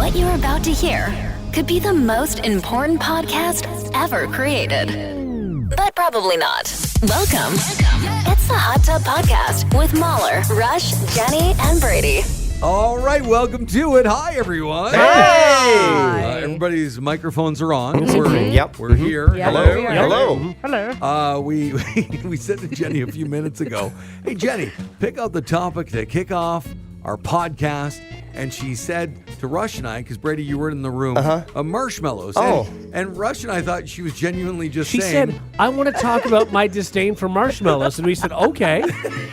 What you're about to hear could be the most important podcast ever created. But probably not. Welcome. It's the Hot Tub Podcast with Mahler, Rush, Jenni, and Brady. All right, welcome to it. Hi, everyone. Hey! Everybody's microphones are on. Yep. We're here. Yep. Hello. Yep. Hello. Hello. We said to Jenni a few minutes ago, hey, Jenni, pick out the topic to kick off our podcast. And she said to Rush and I, because Brady, you were in the room, marshmallows. Oh. And Rush and I thought she was genuinely just She saying. said, I want to talk about my disdain for marshmallows. And we said, okay.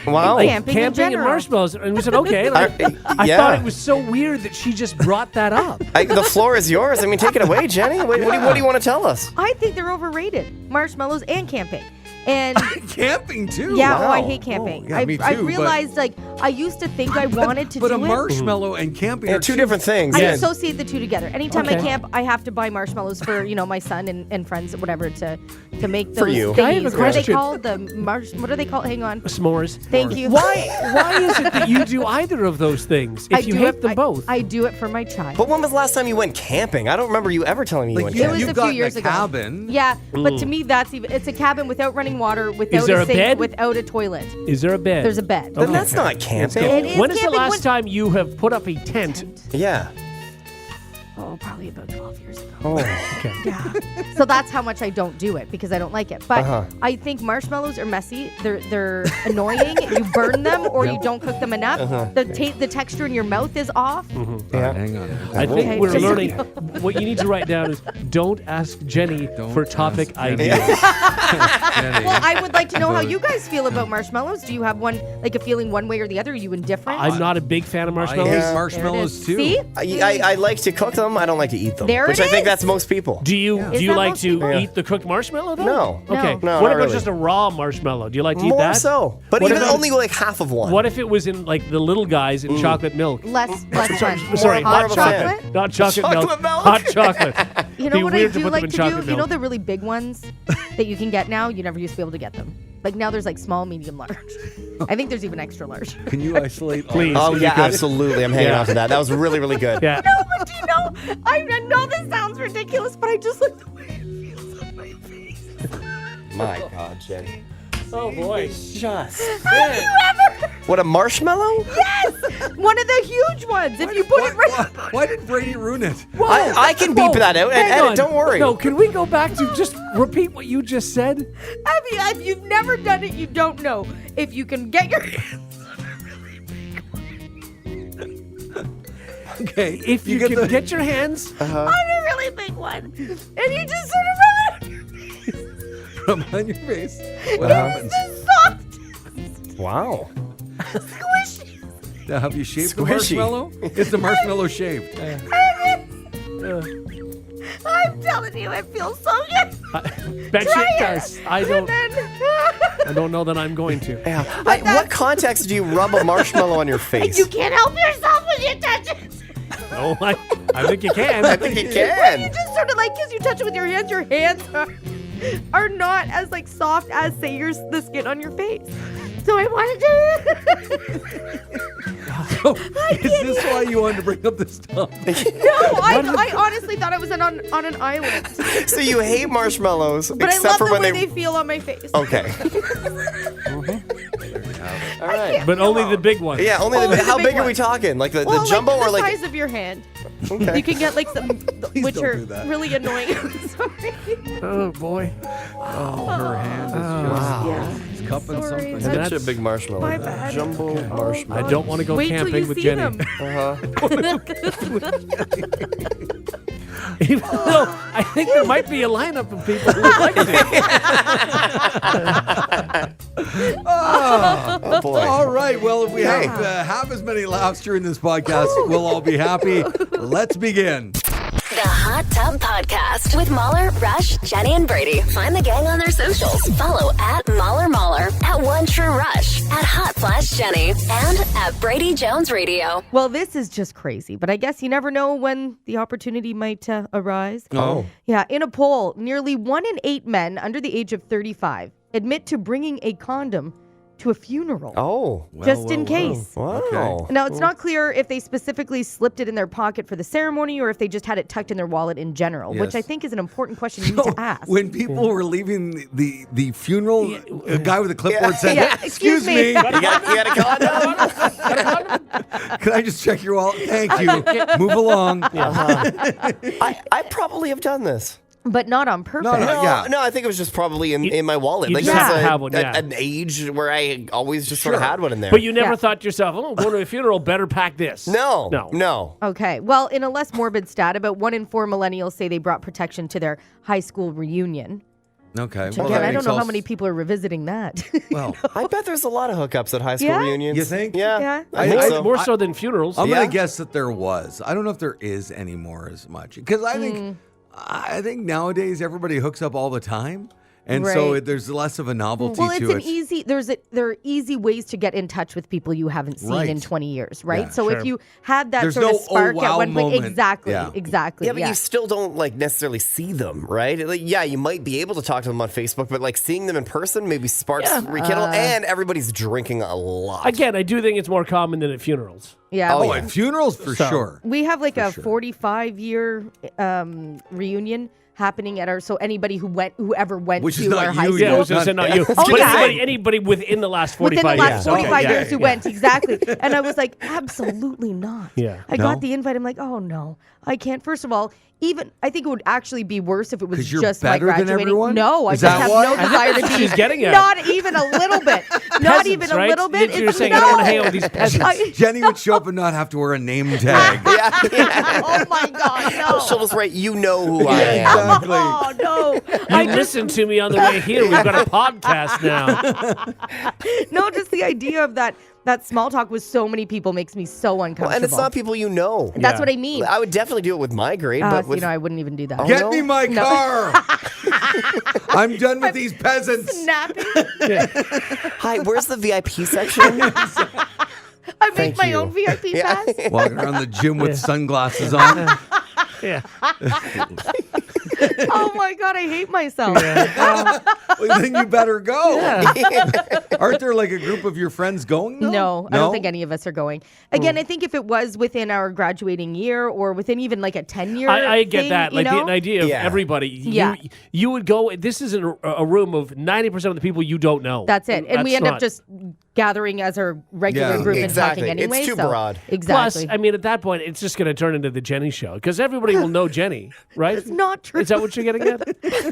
Wow. Like Camping in and general. marshmallows. And we said, okay. Like, I yeah. thought it was so weird that she just brought that up. The floor is yours. I mean, take it away, Jenni. What do you want to tell us? I think they're overrated. Marshmallows and camping. And Camping, too. yeah, Wow. I hate camping. Oh, yeah, me I too, realized, I used to think I wanted to But do a it. marshmallow and camping Yeah, are two different things. I Yeah. associate the two together. Anytime I Okay. camp, I have to buy marshmallows for my son and friends, whatever, to make those For you. thingies. I have a What are they question. called? What are they called? Hang on. S'mores. Thank you. Why is it that you do either of those things if you hate them both? I do it for my child. But when was the last time you went camping? I don't remember you ever telling me you went It camping. was You've a got few years a ago. cabin. Yeah, but to me, it's a cabin without running water, without there a a sink, bed? without a toilet. Is there a bed? There's a bed. Then that's not camping. It is When is the camping last when- time you have put up a tent? Yeah. Oh, probably about 12 years ago. Oh. Okay. Yeah. So that's how much I don't do it because I don't like it. But Uh-huh. I think marshmallows are messy. They're annoying. You burn them or you don't cook them enough. The texture in your mouth is off. Yeah. Hang on. I think Okay. we're learning. What you need to write down is don't ask Jenni for topic ask Jenni. ideas. Well, I would like to know how you guys feel about marshmallows. Do you have a feeling one way or the other? Are you indifferent? I'm not a big fan of I marshmallows. hate Yeah. marshmallows, too. See? I like to cook them. I don't like to eat them. There which it I think is. that's most people. Do you Is that like most to people? eat the cooked marshmallow though? No. Okay. No, what not if it's really. just a raw marshmallow? Do you like to eat More that? so. But What even about- only like half of one. What if it was in like the little guys in chocolate milk? Less fun. Sorry, More hot of a chocolate. fan. Not chocolate, Chocolate milk? Hot chocolate. You Be know what I weird to do put them like in to do? chocolate You know milk. the really big ones that you can get now? You never used to be able to get them. Like now there's like small, medium, large. I think there's even extra large. Can you isolate all Please. Oh, If you yeah, could. absolutely. I'm hanging Yeah. on to that. That was really, really good. Yeah. No, but do you know? I know this sounds ridiculous, but I just like the way it feels on my face. My God, Jenni. Oh boy. Just. Have you ever? What, a marshmallow? Yes! One of the huge ones. If you put it right Why did Brady ruin it? I can beep that out. Hang Edit, on. don't worry. No, can we go back to just repeat what you just said? If you've never done it, you don't know. If you can get your hands on a really big one. Okay. If you can get your hands, On a really big one. And you just sort of rub it on your face. Rub it on your face. What happens? It's soft. Wow. Squishy. Now, have you shaved the Squishy. marshmallow? Is the marshmallow shaved? I'm telling you, it feels so good. bet you Try it it. does. I don't know that I'm going to. Yeah. What context do you rub a marshmallow on your face? You can't help yourself when you touch it. Oh, I think you can. I think you You can. just sort of like, because you touch it with your hands are not as like soft as say the skin on your face. So I wanted to. Is this why you wanted to bring up this topic? No, I honestly thought I was on an island. So you hate marshmallows, But I except love for the when way they feel on my face. Okay. All right. But only the big ones. Yeah, only Only the, the how big big are we ones. talking? Like the Well, jumbo like or the like size of your hand. okay. You can get like some, which don't are do that. really annoying. I'm sorry. Oh boy. Oh, her hand is Wow. Yeah. just cupping Sorry, something. that's- Such a big marshmallow. My bad. Jumbo marshmallow. I don't want to go Wait till camping you with see Jenni. them. Even though I think there might be a lineup of people who would like to. Oh boy. All right. Well, if we Hey. have half as many laughs during this podcast, we'll all be happy. Let's begin. The Hot Tub Podcast with Mahler, Rush, Jenni, and Brady. Find the gang on their socials. Follow at Mahler, at One True Rush, at Hot Flash Jenni, and at Brady Jones Radio. Well, this is just crazy, but I guess you never know when the opportunity might arise. Oh. Yeah, in a poll, nearly 1 in 8 men under the age of 35 admit to bringing a condom to a funeral. Oh. Just in case. Wow. Okay. Now, it's not clear if they specifically slipped it in their pocket for the ceremony or if they just had it tucked in their wallet in general, which I think is an important question you need to ask. When people were leaving the funeral, a guy with a clipboard said, Excuse me. You got a condom? "Can I just check your wallet? Thank you. Move along." I probably have done this. But not on purpose. No, I think it was just probably in my wallet. you Like just there's have to have one, an age where I always just sort of had one in there. But you never thought to yourself, oh, going to a funeral, better pack this. No. Okay. Well, in a less morbid stat, about 1 in 4 millennials say they brought protection to their high school reunion. Okay. Again, I don't know how many people are revisiting that. Well, I bet there's a lot of hookups at high school reunions. You think? Yeah. Yeah. I think so. More so than funerals. I'm going to guess that there was. I don't know if there is anymore as much. Because I think nowadays everybody hooks up all the time. And so Right. there's less of a novelty Well, to it's it. there are easy ways to get in touch with people you haven't seen in 20 years, right? Yeah, so if you had that There's sort no, of spark oh, wow at one point, moment. exactly. Yeah, but you still don't necessarily see them, right? Like, yeah, you might be able to talk to them on Facebook, but like seeing them in person maybe sparks rekindle, and everybody's drinking a lot. Again, I do think it's more common than at funerals. Yeah. Oh, Oh, at funerals for sure. We have like a 45-year reunion happening at our, so anybody whoever went Which is to not our high you, school. Yeah, I was going to say not you. Oh, But yeah. anybody within the last 45 Within the last years. 45 Okay. years who went, exactly. And I was like, absolutely not. Yeah. I No? got the invite. I'm like, oh no, I can't. First of all, even I think it would actually be worse if it was 'Cause you're just my better than graduating. everyone? No, I Is just that have what? no desire to be. She's getting at. Not even a little bit. Not even Peasants, a right? little bit. You're It's saying no. I don't want to hang out with these peasants. Jenny would show up and not have to wear a name tag. Oh my God, no. She'll just write, you know who I am. Exactly. Oh no. You listened to me on the way here. We've got a podcast now. No, just the idea of that small talk with so many people makes me so uncomfortable. Well, and it's not people you know. That's Yeah. what I mean. I would definitely do it with my grade, but with I wouldn't even do that. Get no? me my car. I'm done with these peasants. Snapping. hi, where's the VIP section? I make Thank my you. own VIP pass. Walking around the gym with sunglasses on. Yeah. Oh my God, I hate myself. Well, then you better go. Aren't there like a group of your friends going? Though? No, I don't think any of us are going. Again, I think if it was within our graduating year or within even like a 10-year I get thing, that. you Like know? the idea of Yeah. everybody. Yeah. You would go, this is a room of 90% of the people you don't know. That's it. And we That's end up not- just gathering as our regular Yeah. group Exactly. and talking anyway. It's too so- broad. Exactly. Plus, I mean, at that point, it's just going to turn into the Jenny show because everybody will know Jenny, right? It's not true. Is that what you're getting at?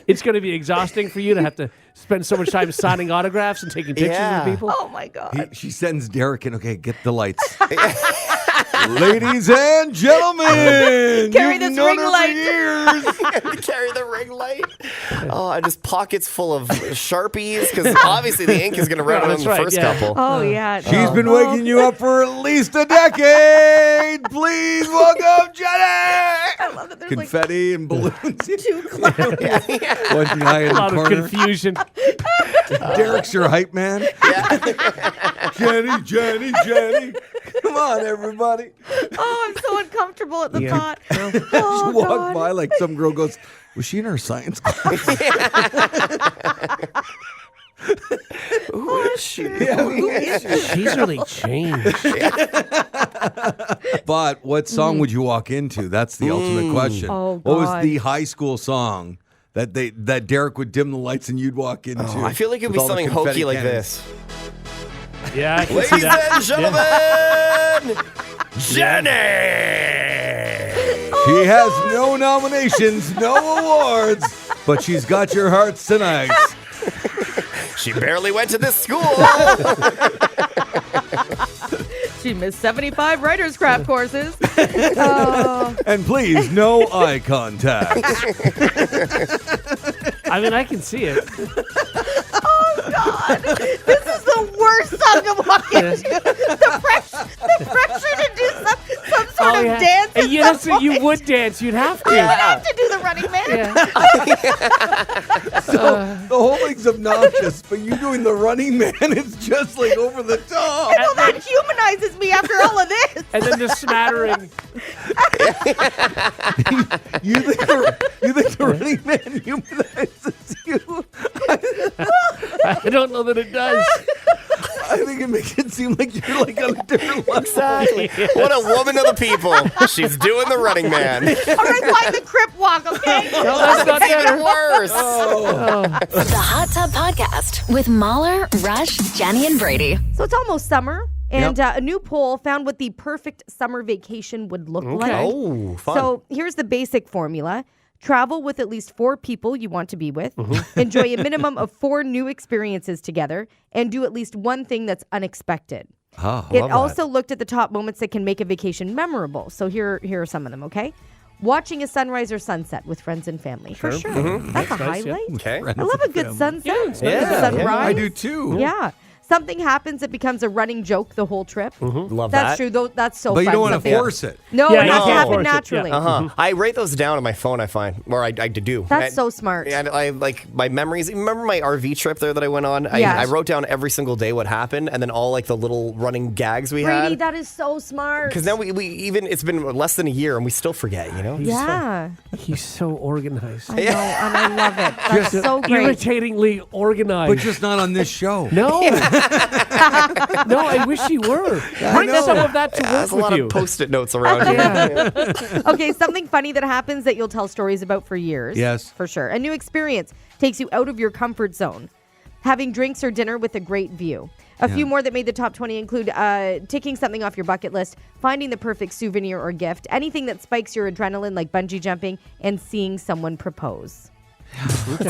It's going to be exhausting for you to have to spend so much time signing autographs and taking pictures Yeah. of people. Oh my God. She sends Derek in. Okay, get the lights. Ladies and gentlemen, Carry you've this known ring her light. for years. Carry the ring light. Oh, and just pockets full of Sharpies, because obviously the ink is going to run out that's in the right, first yeah. couple. Oh yeah. She's been waking you up for at least a decade. Please welcome Jenny. I love that there's Confetti and balloons. like 2 clouds. One guy in A lot the of corner. confusion. Derek's your hype man. Jenny. Come on, everybody. Oh, I'm so uncomfortable at the Yeah. thought. Just Oh, walk God. by like some girl goes, was she in her science class? Who is she? She's really changed. But what song would you walk into? That's the ultimate question. Oh, What was God. the high school song that Derek would dim the lights and you'd walk into? I feel like it would with be all the something confetti hokey like cannons? this. Yeah, I can see Ladies that. and gentlemen, Jenny! She has no nominations, no awards, but she's got your hearts tonight. She barely went to this school. She missed 75 writer's craft courses. Oh. And please, no eye contact. I mean, I can see it. This is the worst song to walk into. The pressure to do some sort of dance. And at you, some point. you would dance. You'd have to. I would have to do the running man. The whole thing's obnoxious, but you doing the running man is just like over the top. Well, that humanizes me after all of this. And then the smattering. You think the running man humanizes you? I don't know that it does. I think it makes it seem like you're like on a different level. Exactly. What a woman of the people. She's doing the Running Man. All right, why the crip walk, okay? No, that's not Even better. worse. The Hot Tub Podcast with Mahler, Rush, Jenni, and Brady. So it's almost summer, and Yep. a new poll found what the perfect summer vacation would look like. Oh, fun. So here's the basic formula. Travel with at least 4 people you want to be with. Mm-hmm. Enjoy a minimum of 4 new experiences together. And do at least one thing that's unexpected. Oh, It also looked at the top moments that can make a vacation memorable. So here are some of them, okay? Watching a sunrise or sunset with friends and family. For sure. That's a nice, yeah. highlight. Okay. I love a good sunset. Yeah, sunrise. yeah. I do too. Yeah. Something happens, it becomes a running joke the whole trip. Love That's that. true. Though that's so But fun. you don't want to Something- force it. No, Yeah, it you has to can't happen force it, yeah. naturally. I write those down on my phone, I find, or I do. That's And- so smart. And I like my memories. Remember my RV trip there that I went on? Yes. I wrote down every single day what happened, and then all like the little running gags we Brady, had. that is so smart. Because now we even it's been less than a year and we still forget. You know? Yeah, He's so organized. I know, and I love it. That's so great. Irritatingly organized. But just not on this show. No. No, I wish you were. Bring know. some of that to There's a work lot with of you. Post-it notes around here. Okay, something funny that happens that you'll tell stories about for years. Yes. For sure. A new experience takes you out of your comfort zone. Having drinks or dinner with a great view. A few more that made the top 20 include ticking something off your bucket list, finding the perfect souvenir or gift, anything that spikes your adrenaline like bungee jumping, and seeing someone propose.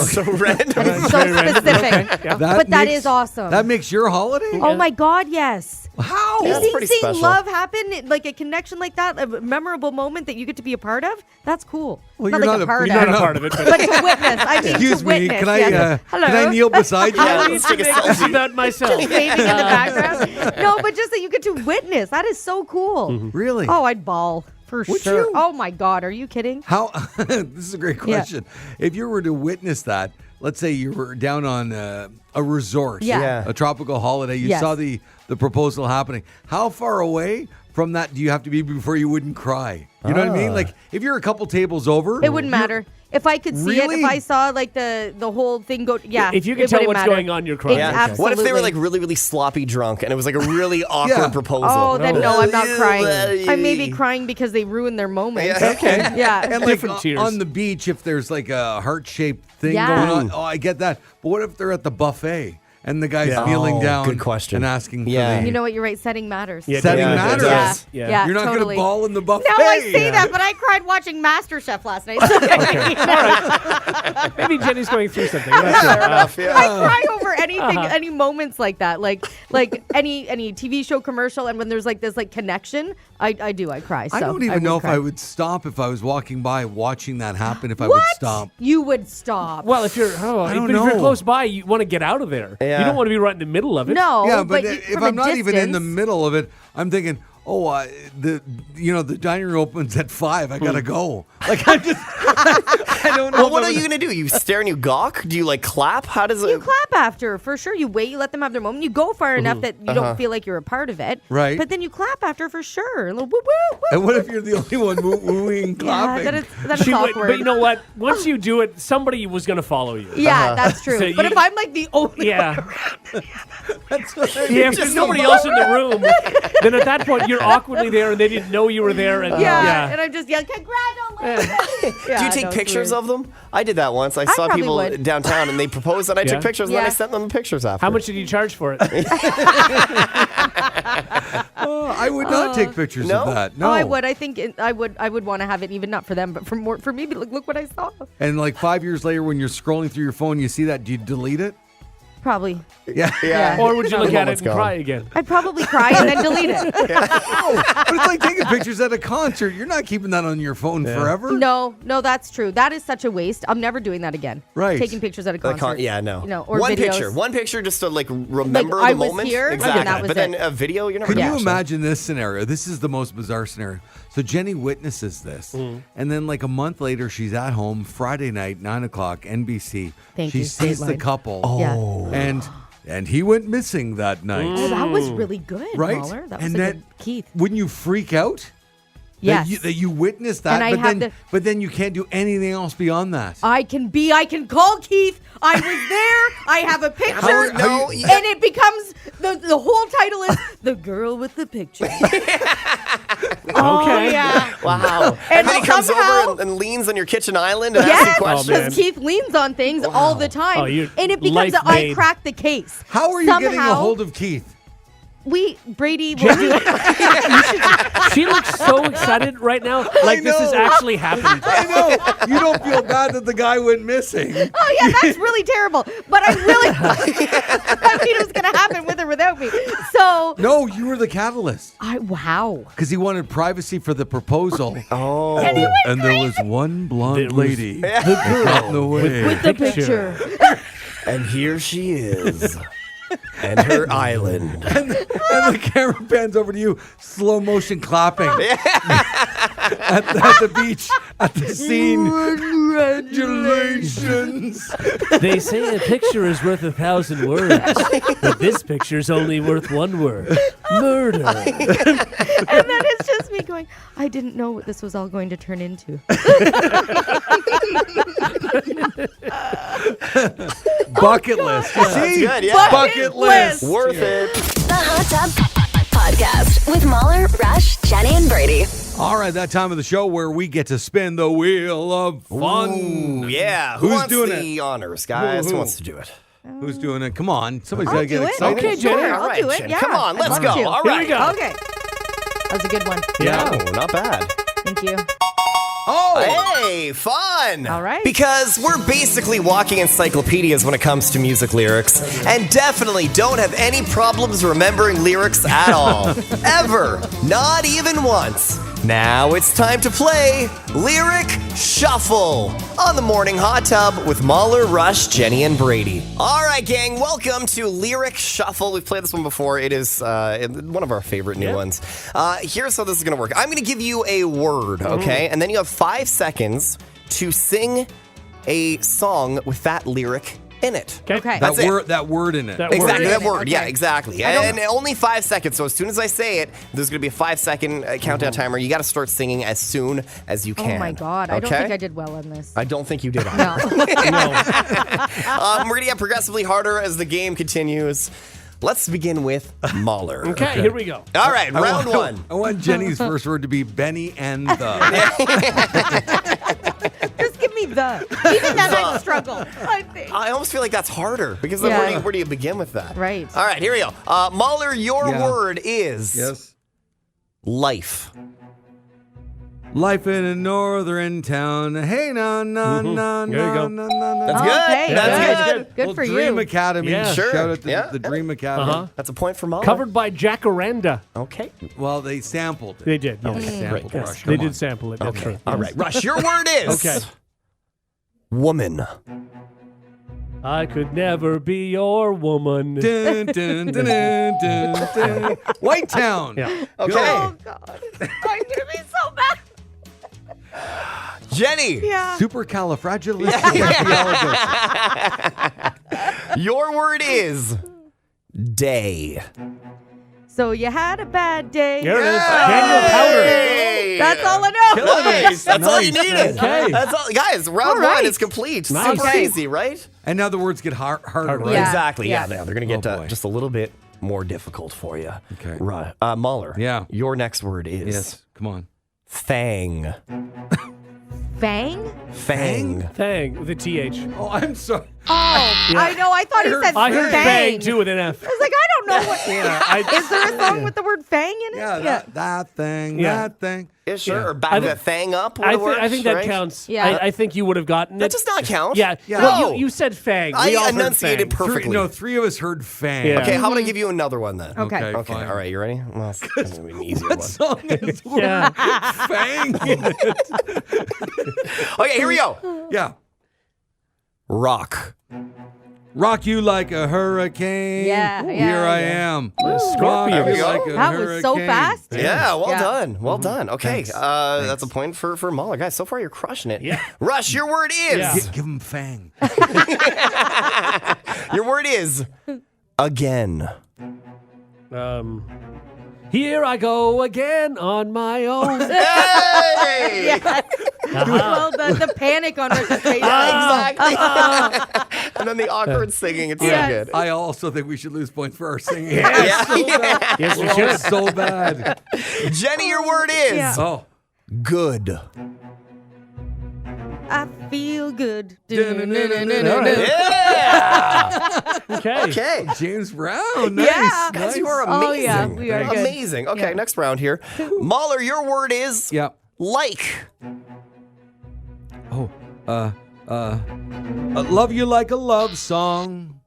So random. It's so specific. Yeah. But that makes- is awesome. That makes your holiday? Oh my God, yes. How? Yeah. That's pretty Seeing special. love happen, like a connection like that, a memorable moment that you get to be a part of, that's cool. Well, Not you're like not a part You're of, not a part of it, but but to witness. I mean, Excuse to me, witness. can I yes. Hello? can I kneel beside you? Yeah, I need let's to take a make this selfie. about myself. Waving in the background. No, but just that you get to witness. That is so cool. Really? Oh, I'd bawl for Would sure. you? Oh my God, are you kidding? How? This is a great question. If you were to witness that, let's say you were down on a resort, Yeah. a tropical holiday, you Yes. saw the proposal happening. How far away from that do you have to be before you wouldn't cry? You know what I mean? Like if you're a couple tables over, It wouldn't matter. If I could see it, Really? if I saw like the whole thing go, yeah. If you can it tell wouldn't what's matter. going on, you're crying. Yeah. Okay. What if they were Absolutely. like really, really sloppy drunk and it was like a really awkward Yeah. proposal? Oh, then no, I'm not Oh. crying. I may be crying because they ruined their moment. Yeah. Okay. Yeah. and like Different tears. on the beach, if there's like a heart-shaped thing Yeah. going on, oh, I get that. But what if they're at the buffet and the guy's Yeah. kneeling Oh, down good question. and asking Yeah. for the You know what? You're right. Setting matters. Yeah, setting Yeah, it matters? does. Yeah. Yeah, You're not totally. going to ball in the buffet. No, I say that, but I cried watching MasterChef last night. Maybe Jenny's going through something. Fair enough, yeah. I cry over anything, any moments like that, like any TV show commercial, and when there's like this like connection, I cry. So I don't even know if cry. I would stop if I was walking by watching that happen. If I What? would stop. You would stop. Well, if you're don't if you're know. close by, you want to get out of there. Yeah. You don't want to be right in the middle of it. No, Yeah, but you- if from I'm a not even in the distance- middle of it, I'm thinking, the dining room opens at 5. I gotta go. Like I just, I don't know. Well, if what I are would- you going to do? You stare and you gawk? Do you like clap? How does it? You clap after, for sure. You wait, you let them have their moment. You go far enough that you don't feel like you're a part of it. Right. But then you clap after for sure. A little woo woo woo. And what if you're the only one wooing, Yeah, clapping? then it's She would- awkward. but you know what? Once you do it, somebody was going to follow you. Yeah, that's true. So but you- if I'm like the only Yeah. That's what I Yeah, mean. if there's nobody else in the room, then at that point you're awkwardly there and they didn't know you were there. And and I'm just yelling, congratulations. Do you take pictures of them? I did that once. I saw probably people would. downtown and they proposed and I Yeah. took pictures and then Yeah. I sent them the pictures after. How much did you charge for it? I would not take pictures no? of that. No, Oh, I would. I think I would want to have it, even not for them, but for me. But look what I saw. And like 5 years later, when you're scrolling through your phone, you see that. Do you delete it? Probably. Yeah. Yeah. Or would you look The at it moment's and gone. cry again? I'd probably cry and then delete it. But it's like taking pictures at a concert. You're not keeping that on your phone forever. No, that's true. That is such a waste. I'm never doing that again. Right. Taking pictures at a concert. Yeah, no. You know, or one videos. picture just to like remember Like, I the was moment. here, and exactly. that was but then it. a video, you're never Can gonna you watch that. imagine this scenario? This is the most bizarre scenario. So Jenny witnesses this, and then like a month later, she's at home Friday night, 9:00, NBC. Thank she you, sees the Dateline. couple, Yeah. and he went missing that night. Oh, that was really good, Right? Mahler. That was And a that- good Keith. Wouldn't you freak out? Yes. That you witnessed that, And I have but then you can't do anything else beyond that. I can call Keith. I was there. I have a picture. And it becomes, the whole title is The Girl with the Picture. Okay. Yeah. Wow. And then he comes over and leans on your kitchen island and asks you questions. Because Keith leans on things all the time. And it becomes I crack the case. How are you getting a hold of Keith? Brady will do it. She looks so excited right now, like this has actually happened. I know. You don't feel bad that the guy went missing. Oh, yeah, that's really terrible. But I really I mean, it was going to happen with or without me. So. No, you were the catalyst. Wow. Because he wanted privacy for the proposal. Oh. And there was one blonde lady. The girl with the picture. And here she is. And her island. And the camera pans over to you, slow motion clapping. at the beach, at the scene. Congratulations. They say a picture is worth 1,000 words, but this picture's only worth one word. Murder. And then it's just me going, I didn't know what this was all going to turn into. Bucket list. You see? Good, yeah. Bucket list. Worth it. The Hot Tub Podcast with Mahler, Rush, Jenni, and Brady. All right, that time of the show where we get to spin the wheel of fun. Ooh, yeah. Who Who's wants doing the honors, guys? Who? Who wants to do it? Who's doing it? Come on. Somebody's I'll got to get do it. excited. Okay, Jenni. Sure, All I'll right, do it. Jen, Yeah. come on, let's I'd go. love to. All Here right. we go. Okay. That was a good one. Yeah. Oh, not bad. Thank you. Oh, hey, fun. All right. Because we're basically walking encyclopedias when it comes to music lyrics, and definitely don't have any problems remembering lyrics at all. Ever. Not even once. Now it's time to play Lyric Shuffle on the Morning Hot Tub with Mahler, Rush, Jenni, and Brady. All right, gang, welcome to Lyric Shuffle. We've played this one before. It is one of our favorite new ones. Here's how this is going to work. I'm going to give you a word, okay? And then you have 5 seconds to sing a song with that lyric in it. Okay. That's it. That word in it. That Exactly, word. that word. Okay. Yeah, exactly. And only 5 seconds. So as soon as I say it, there's going to be a 5-second countdown timer. You got to start singing as soon as you can. Oh, my God. I don't think I did well on this. I don't think you did. No. We're going to get progressively harder as the game continues. Let's begin with Mahler. Okay, here we go. All right, round one. I want Jenny's first word to be Benny and the. Just give me the. Even that I'd struggle, I think. I almost feel like that's harder because then Yeah. where do you begin with that? Right. All right, here we go. Mahler, your word is Yes. life. Life in a northern town. Hey, no, no, no, There you go. no, no, no. That's good. Okay, That's good. good. Good Well, for Dream you. Academy. Yeah. Sure. Shout out to Yeah. the Dream Academy. Uh-huh. That's a point for Mahler. Covered by Jacaranda. Okay. Well, they sampled it. They did. They Yes. sampled Yes, Rush. they Come on. did sample it. That's Okay. true. All right. Rush, your word is Okay. woman. I could never be your woman. Dun, dun, dun, dun, dun, dun. White Town. Yeah. Okay. Oh, God. I'm going to be so bad. Jenny. Yeah. Supercalifragilisticexpialidocious. Your word is day. So you had a bad day. There it is. Daniel Powder. Hey. That's all I know. Nice. That's all you needed. Okay. That's all, guys. Round All right. one is complete. Nice. Super Okay. easy, right? And now the words get harder, right? Yeah. Exactly. Yeah. Yeah. They're going to get Oh, boy. just a little bit more difficult for you. Okay. Right. Mahler. Yeah. Your next word is Yes. Come on. fang. Fang? Fang. Thang with a TH. Oh, I'm sorry. Oh, I know. I thought he said I heard fang. bang too with an F. I was like, I don't know what. Yeah, Is there a song with the word fang in it? Yeah, that thing, Yeah. that thing. Yeah, sure. Yeah. Or back I that thang up. I works, think that right? counts. Yeah. I think you would have gotten it. That does not count. Yeah. Yeah. Well, No. you said fang. We all I heard enunciated fang. perfectly. Three of us heard fang. Yeah. Okay, how about I give you another one then? Okay. Okay, fine. all right, you ready? Well, that's going to be an easier What one. song is Yeah. fang in it? Okay, here we go. Yeah. Rock. Rock you like a hurricane. Yeah, Here I yeah. am. Scorpions. Rock you There we like go. a That was so hurricane. fast. Yeah, well Yeah. done. Well done. Okay, Thanks. that's a point for Mahler. Guys, so far you're crushing it. Yeah. Rush, your word is. Yeah. Give him fang. Your word is again. Here I go again on my own. Hey! Yes. Well done. The panic on Rush's face. Yeah, exactly. And then the awkward singing. It's Yes. so good. I also think we should lose points for our singing. Yes, we should. So bad. Jenny, your word is Yeah. Oh. good. I feel good. Yeah. Okay. Okay. James Brown. Nice. Yeah. Guys, Nice. you are Oh, amazing. yeah, we are good. Amazing. Okay, Yeah. next round here. Mahler, your word is Yeah. like. Oh. Love you like a love song.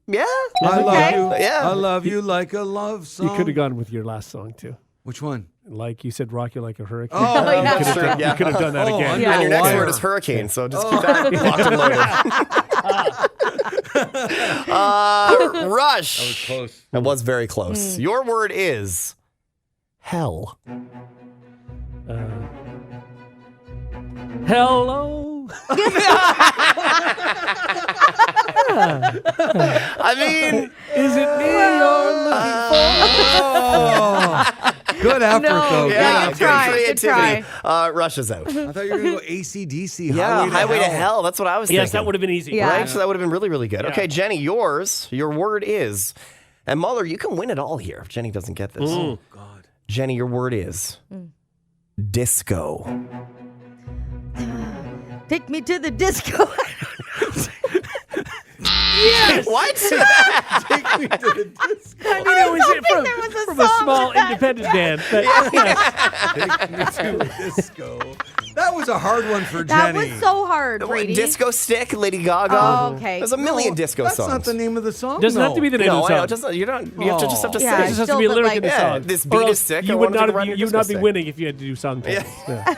Yeah. I love Okay. you. Yeah. I love you like a love song. You could have gone with your last song, too. Which one? Like you said, rock you like a hurricane. Oh, yeah. You could have Sure, done, yeah. you could have done that Oh, again. under Yeah. And your next wire. word is hurricane, so just keep that locked and loaded. Rush. That was close. That was very close. Your word is hell. Hello. I mean, Is it me you're looking for? Oh. Good effort, No. though. Yeah, Good good effort. try. creativity. Rush is out. I thought you were going to go AC/DC. Yeah, Highway to Hell. That's what I was thinking. Yes, that would have been easy. Yeah. Right? So that would have been really, really good. Yeah. Okay, Jenny, your word is, and Mahler, you can win it all here if Jenny doesn't get this. Oh, God. Jenny, your word is disco. Take me to the disco. What? Take me to the disco. I mean, it was there was a from a song small with that. independent band. But, yes. Take me to the disco. That was a hard one for That Jenny. was so hard, Brady. Disco Stick, Lady Gaga. Oh, okay. There's a million disco That's songs. not the name of the song. Doesn't have to be the name No, of the I know. song. It doesn't, you don't. You have to just have to Yeah, It sing. just has to still, be a but lyric like- in the Yeah, song. this Or beat is else sick, I You wanna would take not a ride have, in you a would not disco be stick. winning if you had to do song titles. Yeah.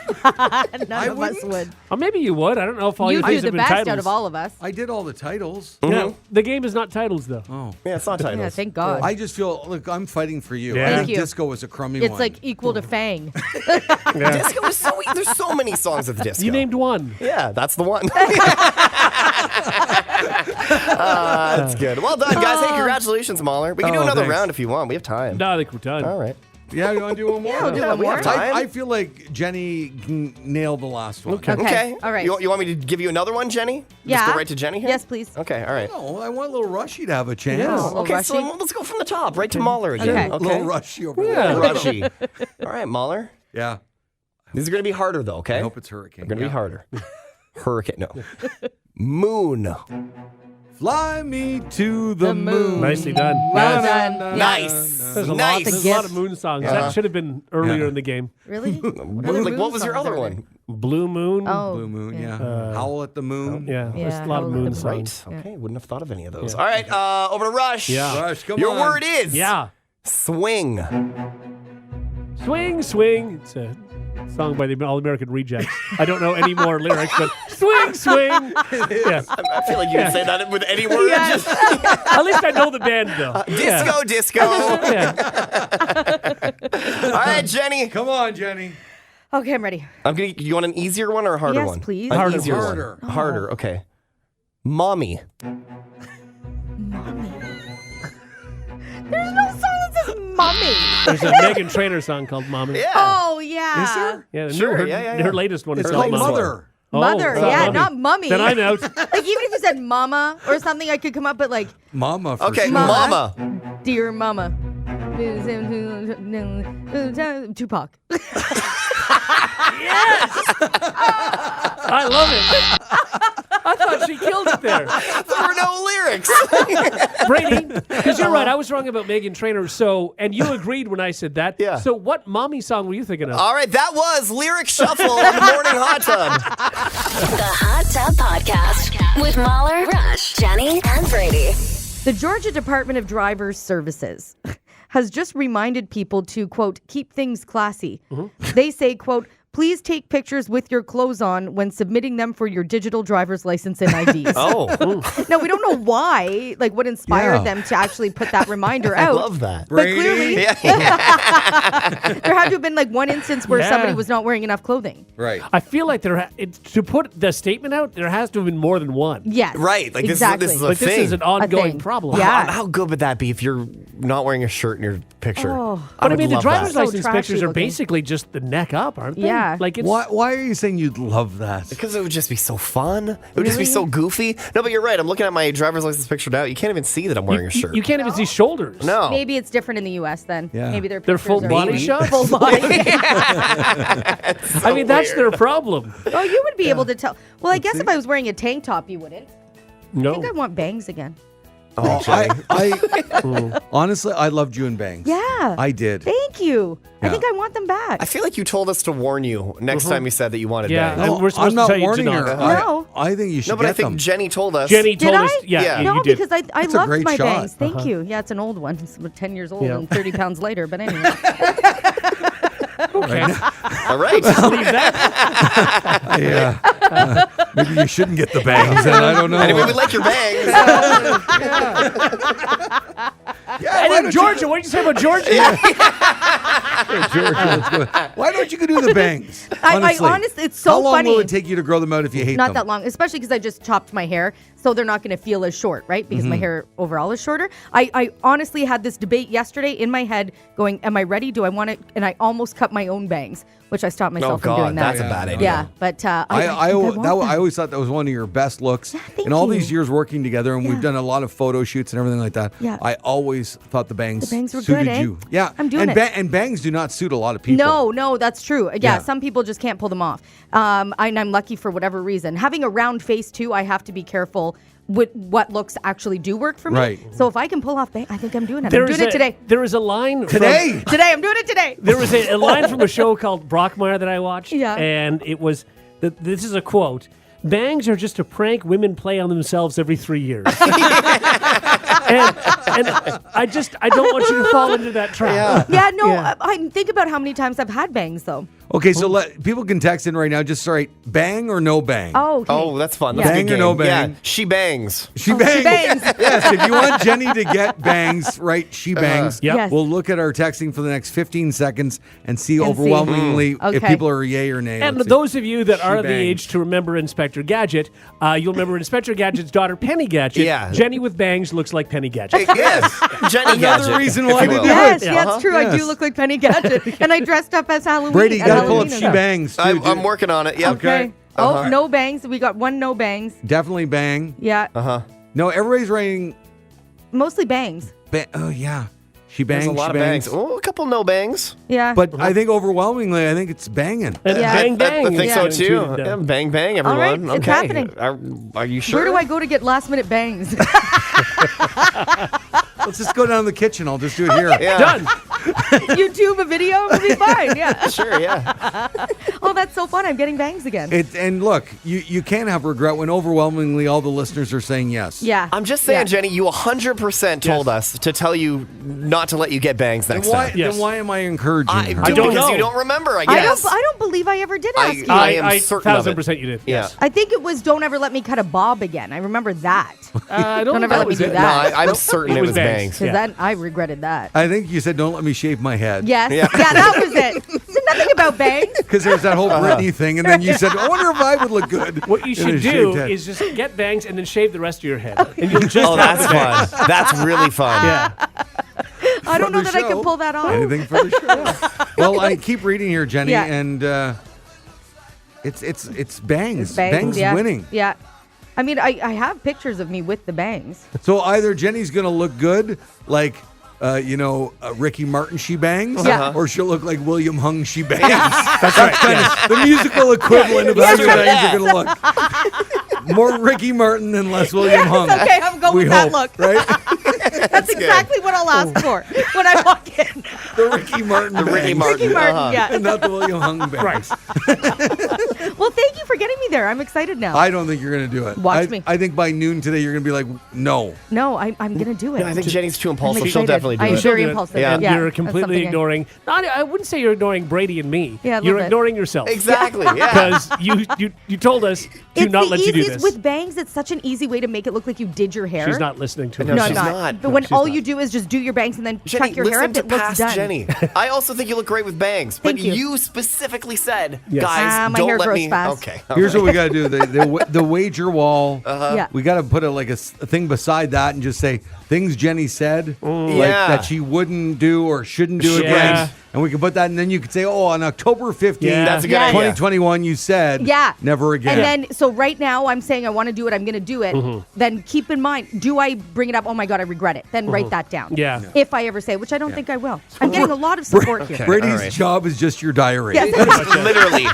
None of wouldn't. us would. Or maybe you would. I don't know if all You your do things the have been best titles. out of all of us. I did all the titles. Yeah, the game is not titles, though. Oh. Yeah, it's not titles. Yeah, thank God. I just feel, look, I'm fighting for you. Yeah. I Thank think you. disco was a crummy It's one. like equal to Fang. Disco is so. There's so many songs of disco. You named one. Yeah, that's the one. That's good. Well done, guys. Hey, congratulations, Mahler. We can do Oh, another thanks. round if you want. We have time. No, I think we're done. All right. Yeah, you want to do one more? Yeah, we'll do one we more. have time. I feel like Jenny nailed the last one. Okay. Okay. All right. You want me to give you another one, Jenny? Yeah. Just go right to Jenny here? Yes, please. Okay, all right. No, I want a little Rushy to have a chance. Yeah. A little Okay, so Rushy? let's go from the top, right to Mahler again. Okay. little Rushy over Yeah. there. Rushy. All right, Mahler. Yeah. These are going to be harder, though, okay? I hope it's Hurricane. They're going to Yeah. be harder. Hurricane, no. Moon. Fly me to the The moon. Nicely done. Well Yes. done. Nice. There's a Nice. lot. There's a lot of moon songs. That should have been earlier Yeah. in the game. Really? What was your other one? Blue Moon. Oh. Blue Moon, yeah. Howl at the Moon. Yeah, there's Yeah, a lot of Howl at moon the songs. Right. Okay, wouldn't have thought of any of those. All right, over to Rush. Yeah. Rush, come Your on. word is Yeah. swing. Swing, swing. It's a song by the All American Rejects. I don't know any more lyrics, but swing, swing. Yeah. I feel like you can say that with any word. Just At least I know the band, though. disco, disco. Yeah. All right, Jenny. Come on, Jenny. Okay, I'm ready. You want an easier one or a harder Yes, one? please. An Harder. easier one. Harder. Harder. Okay. Mommy. There's no song that says mommy. There's a Meghan Trainor song called Mommy. Yeah. Oh, yeah. Is there? Yeah, Sure, her, yeah. her latest one is It's called called Mommy. Mother. Oh, Mother, it's not yeah, Mommy. not mummy. Then I'm out. Like, even if you said mama or something, I could come up with, like, Mama for Okay, sure. Mama. dear mama. Tupac. I love it. I thought she killed it there. There were no lyrics. Brady, because you're right. I was wrong about Meghan Trainor. So, and you agreed when I said that. Yeah. So what Mommy song were you thinking of? All right, that was Lyric Shuffle on the Morning Hot Tub. The Hot Tub Podcast with Mahler, Rush, Jenny, and Brady. The Georgia Department of Driver Services has just reminded people to, quote, keep things classy. They say, quote, please take pictures with your clothes on when submitting them for your digital driver's license and IDs. Oh, Now, we don't know why, like what inspired Yeah. them to actually put that reminder I out. love that. But clearly, Yeah. there had to have been like one instance where Yeah. somebody was not wearing enough clothing. Right. I feel like to put the statement out, there has to have been more than one. Yes. Right. Like exactly. this is a Like this thing. is an ongoing thing. problem. Yeah. How good would that be if you're not wearing a shirt in your picture? Oh. But I would mean, the love driver's that. So license trashy pictures are looking. basically just the neck up, aren't they? Yeah. Like it's Why are you saying you'd love that? Because it would just be so fun. It would just be Really? so goofy. No, but you're right. I'm looking at my driver's license picture now. You can't even see that I'm wearing a shirt. You can't even see shoulders. No. Maybe it's different in the U.S. then. Yeah. Maybe their They're pictures full are body Maybe. shots? Full body. I mean, that's their problem. Oh, you would be able to tell. Well, I guess if I was wearing a tank top, you wouldn't. I No. think I want bangs again. Oh, Jenny. I honestly, I loved you in bangs. Yeah. I did. Thank you. I Yeah. think I want them back. I feel like you told us to warn you next time you said that you wanted Yeah. bangs. And we're supposed I'm to not tell you to warning not. her. No. I think you should No, but I get think them. Jenny told us. Jenny Did told I? us. Yeah, Yeah. no, you did. because I That's a loved great my shot. bangs. Thank you. Yeah, it's an old one. It's 10 years old Yeah. and 30 pounds later. But anyway. Okay. All right. Leave that. Maybe you shouldn't get the bangs. And I don't know. Anyway, we like your bangs. And then Georgia, what did you say about Georgia? Georgia, let's go. Why don't you go do the bangs? I honestly, it's so How long funny. will it take you to grow them out if you hate Not them? that long, especially because I just chopped my hair, so they're not going to feel as short, right? Because Mm-hmm. my hair overall is shorter. I honestly had this debate yesterday in my head going, am I ready? Do I want it? And I almost cut my own bangs, which I stopped myself from doing God, that. that's a bad idea. Yeah, but I I want them. always thought that was one of your best looks. thank in all you. these years working together, and we've done a lot of photo shoots and everything like that. Yeah. I always thought the bangs were suited good, eh? you. Yeah, I'm doing and it. And bangs do not suit a lot of people. No, that's true. Yeah, Yeah. some people just can't pull them off. And I'm lucky for whatever reason. Having a round face too, I have to be careful with what looks actually do work for me. Right. So if I can pull off bangs, I think I'm doing it. I'm doing it today. There is a line Today? Today, I'm doing it today. There was a line from a show called Brockmire that I watched. Yeah. And it was, this is a quote, bangs are just a prank women play on themselves every 3 years. and I don't want you to fall into that trap. Yeah, no, Yeah. I think about how many times I've had bangs though. Okay, so people can text in right now. Just write bang or no bang. Oh, okay. Oh, that's fun. That's Yeah. a good Bang or game. no bang? Yeah, she bangs. She Oh, bangs. she bangs. Yes, if you want Jenny to get bangs, right? She bangs. Yep. Yes. We'll look at our texting for the next 15 seconds and see And see. overwhelmingly if Okay. people are yay or nay. And Let's see. those of you that She are the bangs. age to remember Inspector Gadget, you'll remember Inspector Gadget's daughter, Penny Gadget. Yeah. Jenny with bangs looks like Penny Gadget. Yes. Jenny Another Gadget, reason if why you to will. do Yes, it. yeah, it's true. I Yes. do look like Penny Gadget, and I dressed up as Halloween. Brady, you as got to pull up Halloween she event. bangs. Too, I'm working on it. Yep. Okay. Oh, no bangs. We got one no bangs. Definitely bang. Yeah, No, everybody's writing. mostly bangs. Oh yeah, she bangs. There's a lot she of bangs. bangs. Oh, a couple no bangs. Yeah. But I think overwhelmingly, I think it's banging. And Yeah. bang bang. I think is so getting too. tweeted down. Yeah, bang bang, All right, everyone. it's Okay. happening. Are you sure? where do I go to get last minute bangs? Let's just go down to the kitchen. I'll just do it here. Yeah. Done. YouTube a video, it'll be fine. Yeah. Sure. Yeah. Oh, that's so fun. I'm getting bangs again. And look, you can't have regret when overwhelmingly all the listeners are saying yes. Yeah. I'm just saying, Yeah. Jenny, you 100% told us to tell you not to let you get bangs Then next why, time. Yes. then why am I encouraging her? I don't because know. you don't remember, I I guess. don't believe I ever did ask you. I am certain of it. 1,000% you did. Yeah. Yes. I think it was don't ever let me cut a bob again. I remember that. I don't Don't know ever that let me was do it. No, that. I'm certain it was bangs. Because Yeah. that I regretted that. I think you said don't let me shave my head. Yes. Yeah. Yeah, that was it. Said nothing about bangs. Because there's that whole Britney thing, and then you said, I wonder if I would look good. What you in should a do shaved head. is just get bangs and then shave the rest of your head. And you'll just Oh, have that's the bangs. fun. That's really fun. Yeah. I don't For know the that I show. can pull that off. Anything for the show. Well, I keep reading here, Jenny, Yeah. and it's bangs. It's bangs, yeah. winning. Yeah. I mean, I have pictures of me with the bangs. So either Jenny's going to look good, like, Ricky Martin, she bangs, Yeah. or she'll look like William Hung, she bangs. That's kind of the musical equivalent of how your bangs are going to look. More Ricky Martin and less William Hung. Okay, I'm going We with that hope, look. right? That's exactly what I'll ask for when I walk in. The Ricky Martin The Ricky bangs. Martin. Ricky Martin, yeah. And not the William Hung bangs. Right. Well, thank you for getting me there. there. I'm excited now. I don't think you're going to do it. Watch me. I think by noon today, you're going to be like, no. No, I'm going to do it. I think Jenny's too impulsive. I'm She'll excited. definitely do I'm it. very She'll do it. impulsive. Yeah. And Yeah, you're that's completely something ignoring. I wouldn't say you're ignoring Brady and me. Yeah, a little you're bit. ignoring yourself. Exactly. Yeah. Because you told us to It's not the let you do easiest this. with bangs. It's such an easy way to make it look like you did your hair. She's not listening to No, us. No, I'm she's not. not. But when she's all not. you do is just do your bangs and then Jenny, tuck your hair listen up, to it looks past done. Jenny. I also think you look great with bangs, but Thank you. you specifically said, Yes. guys, my don't hair let grows me. fast. Okay. Here's what we got to do. The wager wall. Yeah. We got to put a thing beside that and just say things Jenny said, like Yeah. that she wouldn't do or shouldn't do Yeah. again. And we can put that, and then you could say, on October 15th, Yeah. That's a good Yes. idea. 2021, you said, Yeah. never again. And then, so right now I'm saying I want to do it. I'm going to do it. Then keep in mind, do I bring it up? Oh my God, I regret it. Then write that down. Yeah. If I ever say, which I don't think I will. I'm getting a lot of support here. Brady's all right. job is just your diary. Yes. Literally.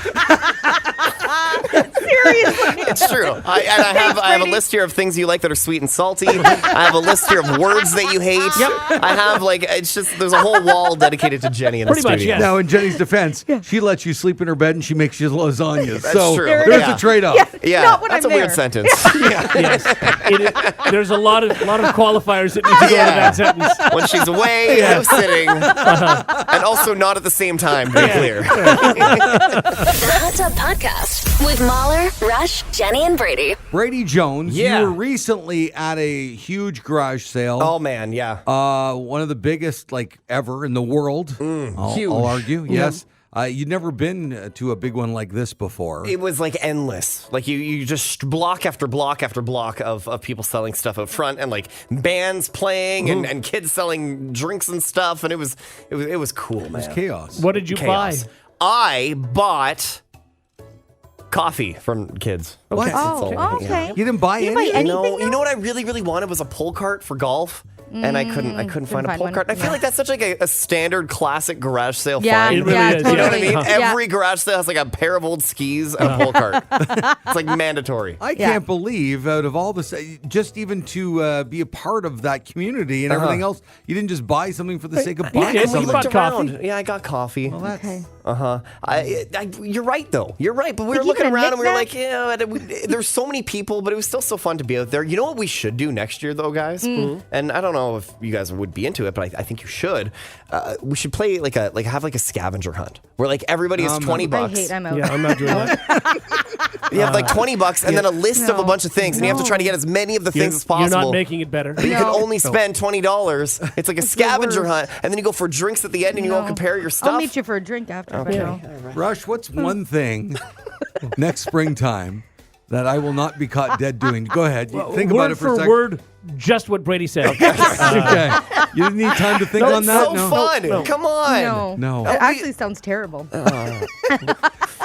Seriously. It's true. I have a list here of things you like that are sweet and salty. I have a list here of words that you hate. I have it's just there's a whole wall dedicated to Jenny in the Pretty much, studio. yes. Now, in Jenny's defense, she lets you sleep in her bed and she makes you lasagnas. That's so true. there's Yeah. a trade-off. Yeah, Not when that's I'm a weird there. sentence. Yes. There's a lot of qualifiers that need to go into that sentence. When she's away, house sitting, and also not at the same time, to be clear. The Hot Tub Podcast with Mahler, Rush, Jenny, and Brady. Brady Jones, Yeah. you were recently at a huge garage sale. Oh man, yeah. One of the biggest ever in the world. huge. I'll argue. Yes. You'd never been to a big one like this before. It was endless. You just block after block after block of people selling stuff out front and bands playing and kids selling drinks and stuff, and it was cool, man. It was chaos. What did you Chaos. buy? I bought coffee from kids. What? Oh, okay. You didn't buy You any? buy anything? You know what I really, really wanted was a pull cart for golf. And I couldn't find a find pull one. cart. I feel like that's such a standard classic garage sale Yeah, find. It really yeah, is, totally. You know what I mean? Yeah. Every garage sale has a pair of old skis and a pull cart. It's mandatory. I can't believe out of all this, just even to be a part of that community and everything else, you didn't just buy something for the sake of buying did. We something. bought looked coffee. around. Yeah, I got coffee. Okay. You're right, though. You're right. But we were Like looking even a around and we were knick-knack? there's so many people, but it was still so fun to be out there. You know what we should do next year, though, guys? And I don't know if you guys would be into it, but I think you should. We should play have a scavenger hunt where everybody has 20 I bucks. hate I'm out. Yeah, I'm not doing that. You have 20 bucks and then a list of a bunch of things, and you have to try to get as many of the things as possible. You're not making it better. But you can No. only spend $20. It's like a scavenger worst. hunt, and then you go for drinks at the end, and you all No. compare your stuff. I'll meet you for a drink after. But no. Rush, what's one thing next springtime that I will not be caught dead doing? Go ahead. Think word about it for a for second. word, just what Brady said. Okay. You didn't need time to think on It's that? so No. fun. Come on. No. It actually sounds terrible.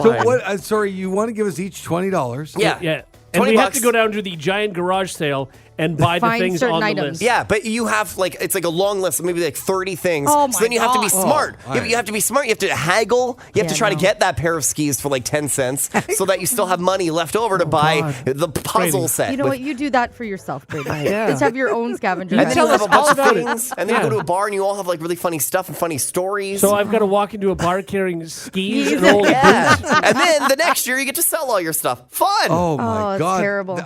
So what? Sorry, you want to give us each $20? Yeah. Yeah. And 20 we have bucks. to go down to the giant garage sale and buy the Find things certain on the items. list. Yeah, but you have it's a long list of maybe 30 things. Oh so my then you have to be God. smart. Oh, Yeah, but you have to be smart. You have to haggle. You have Yeah, to try to no. get that pair of skis for 10 cents so that you still have money left over to buy God. the puzzle Brady. set. You know with- what? You do that for yourself, Brady. Yeah. Just have your own scavenger And hunt. then you have a bunch all of about it. things, and then you Yeah. go to a bar and you all have really funny stuff and funny stories. So I've got to walk into a bar carrying skis and old yeah. boots. And then the next year you get to sell all your stuff. Fun. Oh my it's God! terrible.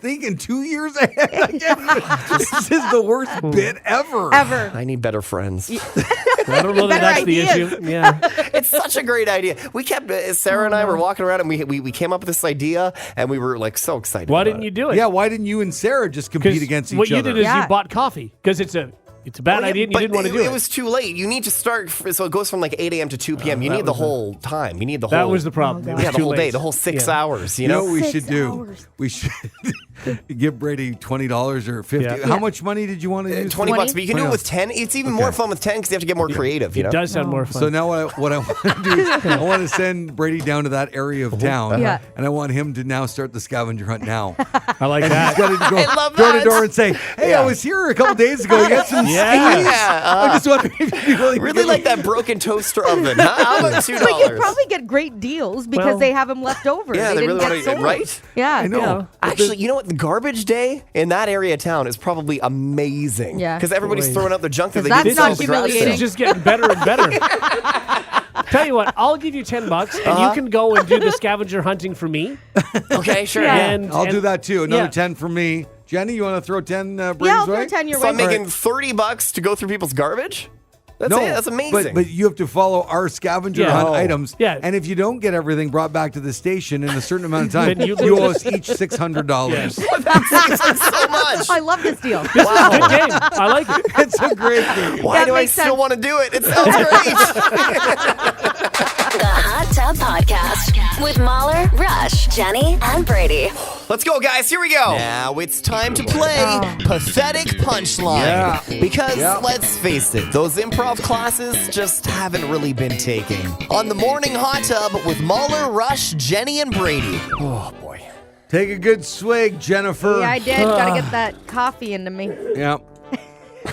Thinking 2 years ahead. This is the worst bit ever. Ever. I need better friends. I don't know that Better that's the ideas. issue. Yeah. It's such a great idea. We kept Sarah and I were walking around and we came up with this idea and we were so excited. Why about didn't it. you do it? Yeah, why didn't you and Sarah just compete 'Cause against each what other? you did is Yeah. you bought coffee because it's a bad Well, yeah, idea and you but didn't want to do it. It was too late. You need to start, so it goes from 8 a.m. to 2 p.m. You that need the was the- whole time. You need the that whole. was the problem. It was Yeah, the too whole day, late. the whole 6 Yeah. hours. You know what we 6 should do? hours. We should give Brady $20 or $50. Yeah. How much money did you want to use? 20 bucks, but you can do it 20. with 10. It's even more fun with 10 because you have to get more creative. You know? It does sound more fun. So now what I want to do is I want to send Brady down to that area of town, Yeah. and I want him to now start the scavenger hunt now. I like He's that. got to go I love door to that. door and say, "Hey, Yeah. I was here a couple days ago. You got some Yeah. skis? Yeah, I just wondering if you'd be willing to Really give like me-" that broken toaster oven. Huh? How about $2? But you probably get great deals because Well, they have them left over. Yeah, they didn't really get wanna- sold. right? Yeah, I know. yeah. Actually, you know what? The garbage day in that area of town is probably amazing. Yeah. Because everybody's Boy. throwing out their junk that they 'Cause didn't that's sell not at the garage This humiliating. sale. is just getting better and better. Tell you what, I'll give you $10 and you can go and do the scavenger hunting for me. Okay, sure. Yeah. And I'll do that too. Another yeah. 10 from me. Jenny, you want to throw 10 Brady's Yeah, I'll throw way? 10 your So way. I'm making $30 to go through people's garbage? That's No, it. That's amazing. But you have to follow our scavenger Yeah. hunt Oh. items. Yeah. And if you don't get everything brought back to the station in a certain amount of time, Then you you lose owe it. us each $600. Yes. that saves us so much. I love this deal. Good game. I like it. It's a great game. Why That do I makes still sense. want to do it? It sounds great. The Hot Tub Podcast with Mahler, Rush, Jenny, and Brady. Let's go, guys. Here we go. Now it's time to play Pathetic Punchline. Yeah. Because, Yeah. let's face it, those improv classes just haven't really been taking. On the Morning Hot Tub with Mahler, Rush, Jenny, and Brady. Oh, boy. Take a good swig, Jennifer. Yeah, I did. Gotta get that coffee into me. Yeah.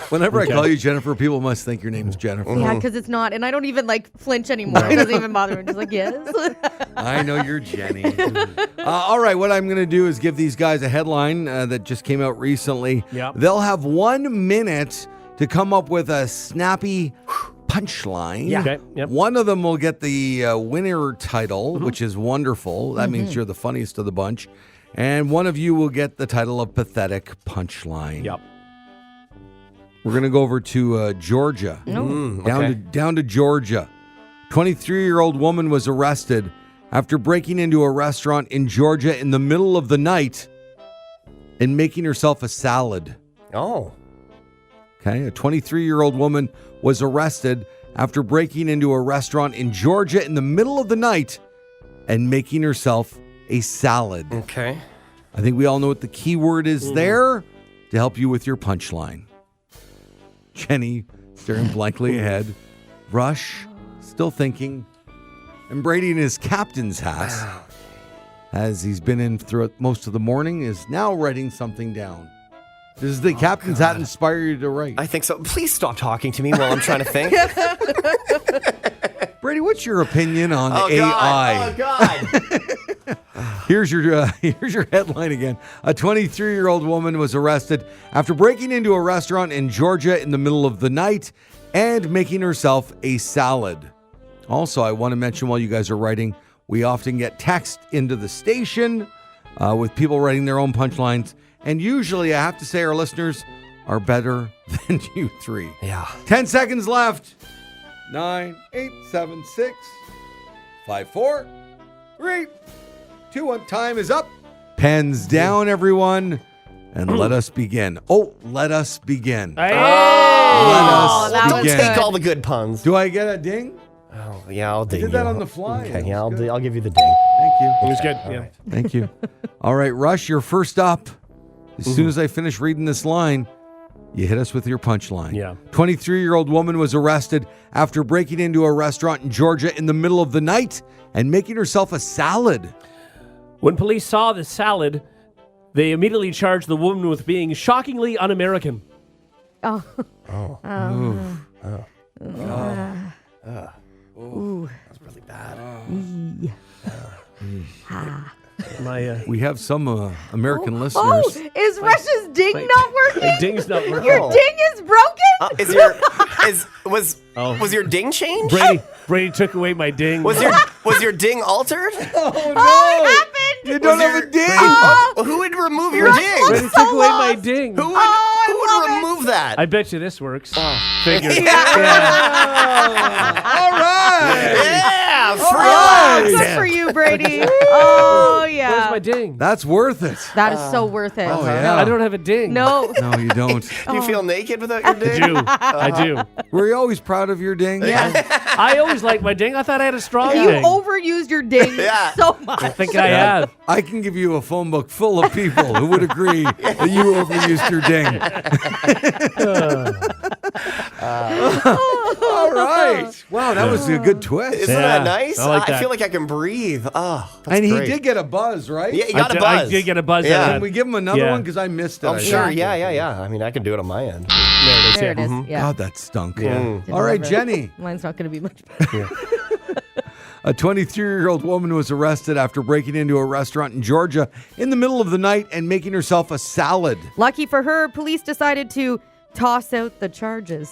Whenever Okay. I call you Jennifer, people must think your name is Jennifer. Yeah, because it's not. And I don't even flinch anymore. It doesn't even bother me. I'm just like, yes. I know you're Jenny. All right, what I'm going to do is give these guys a headline that just came out recently. Yep. They'll have 1 minute to come up with a snappy punchline. Yeah. Okay, yep. One of them will get the winner title, which is wonderful. That means you're the funniest of the bunch. And one of you will get the title of Pathetic Punchline. Yep. We're going to go over to Georgia. Down to Georgia. 23-year-old woman was arrested after breaking into a restaurant in Georgia in the middle of the night and making herself a salad. Oh. Okay, a 23-year-old woman was arrested after breaking into a restaurant in Georgia in the middle of the night and making herself a salad. Okay. I think we all know what the key word is there to help you with your punchline. Jenny staring blankly ahead. Rush still thinking. And Brady in his captain's hat, as he's been in throughout most of the morning, is now writing something down. Does the captain's hat inspire you to write? I think so. Please stop talking to me while I'm trying to think. Brady, what's your opinion on Oh, AI? God. Oh, God. Here's your headline again. A 23-year-old woman was arrested after breaking into a restaurant in Georgia in the middle of the night and making herself a salad. Also, I want to mention while you guys are writing, we often get text into the station with people writing their own punchlines. And usually, I have to say, our listeners are better than you three. Yeah. 10 seconds left. 9, 8, 7, 6, 5, 4, 3, 2, 1. Time is up. Pens down, everyone. And let us begin. Let us begin. Hey! Let us Don't begin. take all the good puns. Do I get a ding? Oh, yeah, I'll ding Did you. that on the fly. Okay, That yeah, was good. I'll give you the ding. Thank you. It was good. Yeah. Thank you. All right, Rush, you're first up. As soon as I finish reading this line, you hit us with your punchline. Yeah. 23-year-old woman was arrested after breaking into a restaurant in Georgia in the middle of the night and making herself a salad. When police saw the salad, they immediately charged the woman with being shockingly un-American. Oh. That's really bad. We have some American Oh, listeners. is Rush's ding not working? My ding's not working. Your ding is broken? Was your ding changed? Brady took away my ding. Was your ding altered? Oh, it happened. You don't have a ding. Oh, who would remove your ding? Brady so took away my lost. ding. Who would love it. remove that? I bet you this works. Figure. All right. Yeah, free Oh, lunch. good for you, Brady. Oh, yeah. Where's my ding? That's worth it. That is so worth it. Oh, yeah. I don't have a ding. No. No, you don't. Do you feel naked without your I ding? do. I do. Were you always proud of your ding? I always liked my ding. I thought I had a strong You ding. overused your ding Yeah. so much. I think I have. I can give you a phone book full of people who would agree that you overused your ding. All right. Wow, that was a good twist. Isn't Yeah, that nice? I like that. feel like I can breathe. Oh, that's And he great. did get a buzz, right? Yeah, you got a I buzz. did get a buzz Yeah. out of Can that. we give him another Yeah. one? Because I missed it. Oh, I sure. think. Yeah. I mean, I can do it on my end. There it is. There it yeah. is. Yeah. God, that stunk. Didn't All right, love it. Jenny. Mine's not going to be much better. A 23-year-old woman was arrested after breaking into a restaurant in Georgia in the middle of the night and making herself a salad. Lucky for her, police decided to toss out the charges.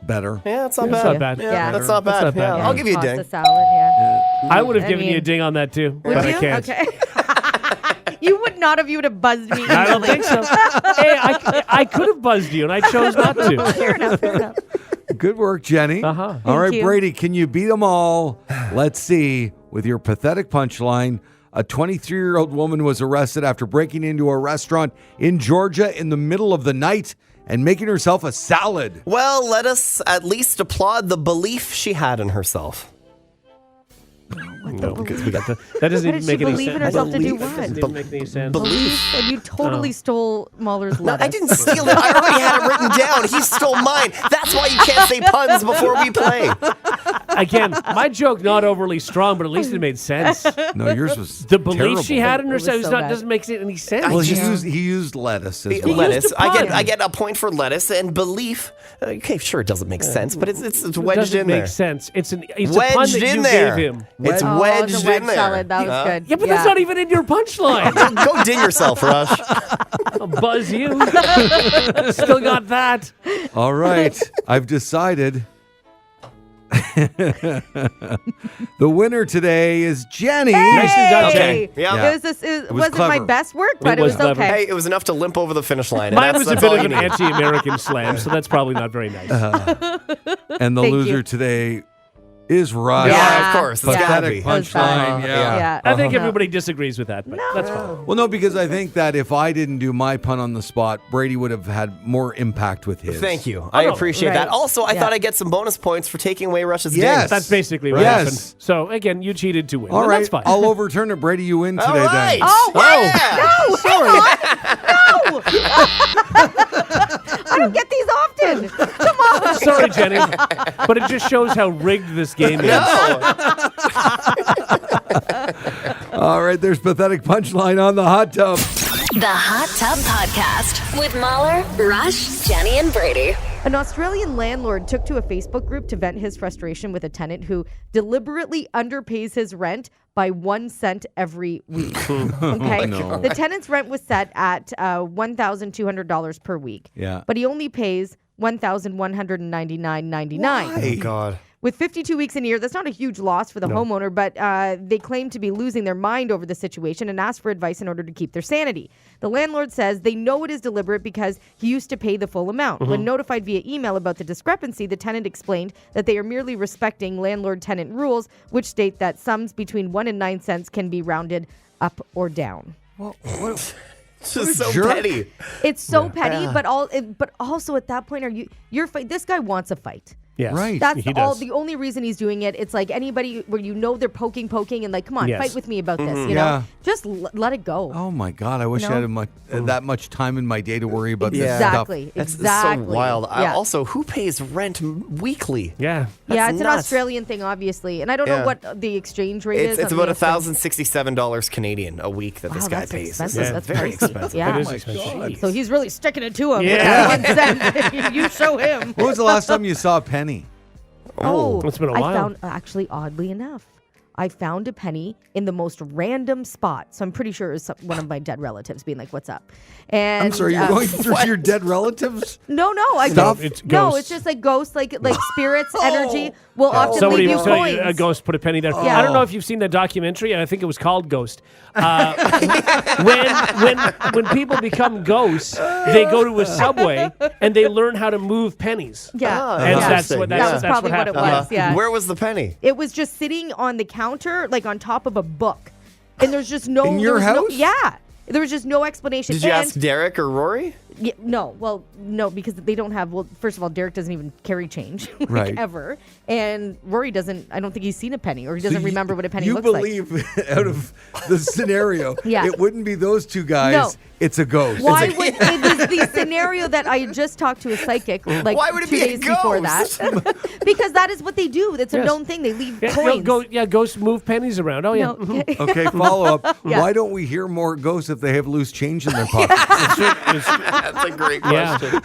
Better. Yeah, it's not It's bad. not bad. Yeah. That's not bad. That's not bad. Yeah, I'll give you a Pasta ding. salad, yeah. I would have I given you a mean- ding on that too, Would but you? I can't. Okay. You would not have. You would have buzzed me. I don't think so. Hey, I could have buzzed you, and I chose not to. Fair enough. Fair enough. Good work, Jenny. Uh-huh. All right, you. Brady, can you beat them all? Let's see. With your pathetic punchline, a 23-year-old woman was arrested after breaking into a restaurant in Georgia in the middle of the night and making herself a salad. Well, let us at least applaud the belief she had in herself. No, because we got that doesn't What even did she make any believe sense. in herself to do Believe- what? Doesn't even make any sense. Belief. And you totally stole Mahler's lettuce. I didn't steal it. I already had it written down. He stole mine. That's why you can't say puns before we play. Again, my joke not overly strong, but at least it made sense. No, yours was The belief terrible. she had in It was herself so bad. doesn't make any sense. Well, he used lettuce as well. Lettuce. used a pun. I get a point for lettuce and belief. Okay, sure, it doesn't make sense, but it's It wedged doesn't in make there. sense. It's a pun Wedged that in you there. gave him. It's Oh, wedged the wedge in there. salad. That was good. Yeah, but that's not even in your punchline. Go ding yourself, Rush. I'll buzz you. Still got that. All right, I've decided. The winner today is Jenny. Nicely done, Hey! Jen. Yeah. It was wasn't my clever. best work, but it was was clever. okay. Hey, it was enough to limp over the finish line. and Mine was a that's bit all of you an need. anti-American slam, so that's probably not very nice. And the Thank loser you. today is Rush. Yeah, of course. It's gotta Pathetic be. That was punchline. bad. Yeah. Yeah. I think No. everybody disagrees with that, but that's fine. Well, no, because I think that if I didn't do my pun on the spot, Brady would have had more impact with his. Thank you. I appreciate right. that. Also, I Yeah. thought I'd get some bonus points for taking away Rush's Yes. dings. That's basically what Yes. happened. So, again, you cheated to win. All and right, That's fine. I'll overturn it. Brady, you win today All right. then. Oh, yeah. No! I don't get these often. Come on. Sorry, Jenny, but it just shows how rigged this game is. All right, there's pathetic punchline on the hot tub. The Hot Tub Podcast with Mahler, Rush, Jenny, and Brady. An Australian landlord took to a Facebook group to vent his frustration with a tenant who deliberately underpays his rent by 1 cent every week. Okay? no. The tenant's rent was set at $1,200 per week. Yeah. But he only pays $1,199.99. Oh, God. With 52 weeks in a year, that's not a huge loss for the homeowner, but they claim to be losing their mind over the situation and ask for advice in order to keep their sanity. The landlord says they know it is deliberate because he used to pay the full amount. When notified via email about the discrepancy, the tenant explained that they are merely respecting landlord-tenant rules, which state that sums between 1 and 9 cents can be rounded up or down. Well, what, It's just so jerk. petty. It's so petty, but also at that point, you're this guy wants a fight. Yes. Right. That's He all. does. The only reason he's doing it. It's like anybody where they're poking, and like, come on, Yes. fight with me about this. You Yeah. know, just let it go. oh my God, I wish You I know? had that much time in my day to worry about this Exactly. stuff. That's Exactly. so wild. Yeah. Also, who pays rent weekly? Yeah. Yeah, That's it's an nuts. Australian thing, obviously, and I don't Yeah. know what the exchange rate is. It's on about the Australian- $1,067 Canadian a week that this Wow, guy that's pays. expensive. It's That's very pricey. expensive. Yeah. It is my expensive. God. Jeez. So he's really sticking it to him. Yeah. 1 cent. You show him. When was the last time you saw a penny? Oh, It's been a I while. found, actually, oddly enough, I found a penny in the most random spot. So I'm pretty sure it was one of my dead relatives being like, "What's up?" And I'm sorry, you're going through your dead relatives? No, I Stuff? just It's no. ghosts. It's just like ghosts, like spirits, energy will often Somebody leave you will tell coins. you a ghost put a penny there. Yeah. I don't know if you've seen the documentary. I think it was called Ghost. When people become ghosts, they go to a subway and they learn how to move pennies. Yeah, Oh, And yeah. that's interesting. what That that that's, was that's probably what it happened. was. Yeah, Where was the penny? it was just sitting on the counter, like on top of a book, and there's just no In your there was no- house? yeah, there was just no explanation. Did you And- ask Derek or Rory? Yeah, no, because they don't have. Well, first of all, Derek doesn't even carry change, like, Right. ever, and Rory doesn't. I don't think he's seen a penny, or he doesn't remember what a penny you looks like. believe out of the scenario, Yeah. it wouldn't be those two guys. No. It's a ghost. Why would it was the scenario that I just talked to a psychic like Why would it 2 be a days before ghost? that? Because that is what they do. That's a Yes. known thing. They leave Yeah, coins. ghosts move pennies around. Oh, yeah. No, Mhm. Okay, follow up. Yeah. Why don't we hear more ghosts if they have loose change in their pockets? That's a great question.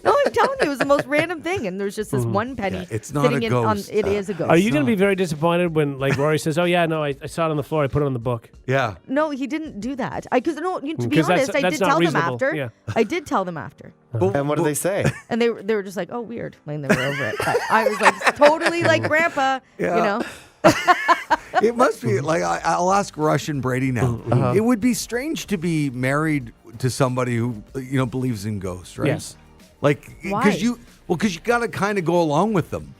No, I'm telling you, it was the most random thing, and there's just this one penny. Yeah, it's not sitting a ghost. It is a ghost. Are you going to be very disappointed when, like, Rory says, "Oh yeah, no, I saw it on the floor. I put it on the book." Yeah. No, he didn't do that. Because to be 'Cause honest, I that's did not tell them reasonable. after. Yeah. I did tell them after, And what did they say? and they were just like, "Oh, weird," like they were over it. But I was like, totally like Grandpa, Yeah. you know. It must be like I'll ask Rush and Brady now. It would be strange to be married to somebody who believes in ghosts, right? Yes. Like Why? because you got to kind of go along with them,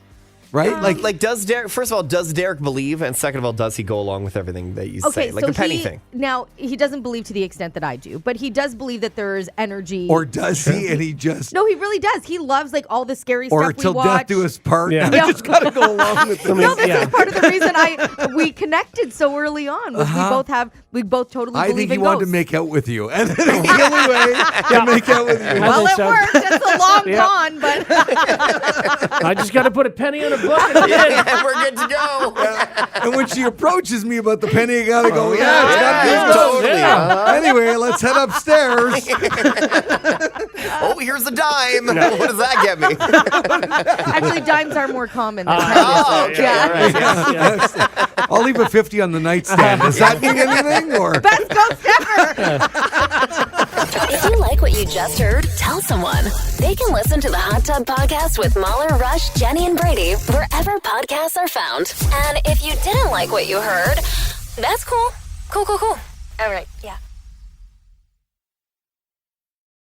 right? Like, does Derek? First of all, does Derek believe? And second of all, does he go along with everything that you say? Like so the penny thing. Now, he doesn't believe to the extent that I do, but he does believe that there is energy. or does he? And he just No, he really does. He loves like all the scary or stuff we till watch. death do us part. Yeah. I just got to go along with it. No, this is part of the reason we connected so early on. Was we both totally I believe think he in wanted to ghosts. make out with you, and then the only way to make out with you. Well, As I it said. worked. It's a long Yeah. con, but I just got to put a penny on a book. And I'm in. And we're good to go. And when she approaches me about the penny, I gotta go. It's gotta be yeah, ghost. totally. Yeah. Anyway, let's head upstairs. Oh, here's a dime. What does that get me? actually, dimes are more common than pennies. Oh, okay. Yeah. All right. Yes, yes. I'll leave a 50 on the nightstand. Does that mean anything? Or Best ghost ever. If you like what you just heard, tell someone. They can listen to the Hot Tub Podcast with Mahler, Rush, Jenni, and Brady wherever podcasts are found. And if you didn't like what you heard, that's cool. Cool. All right, yeah.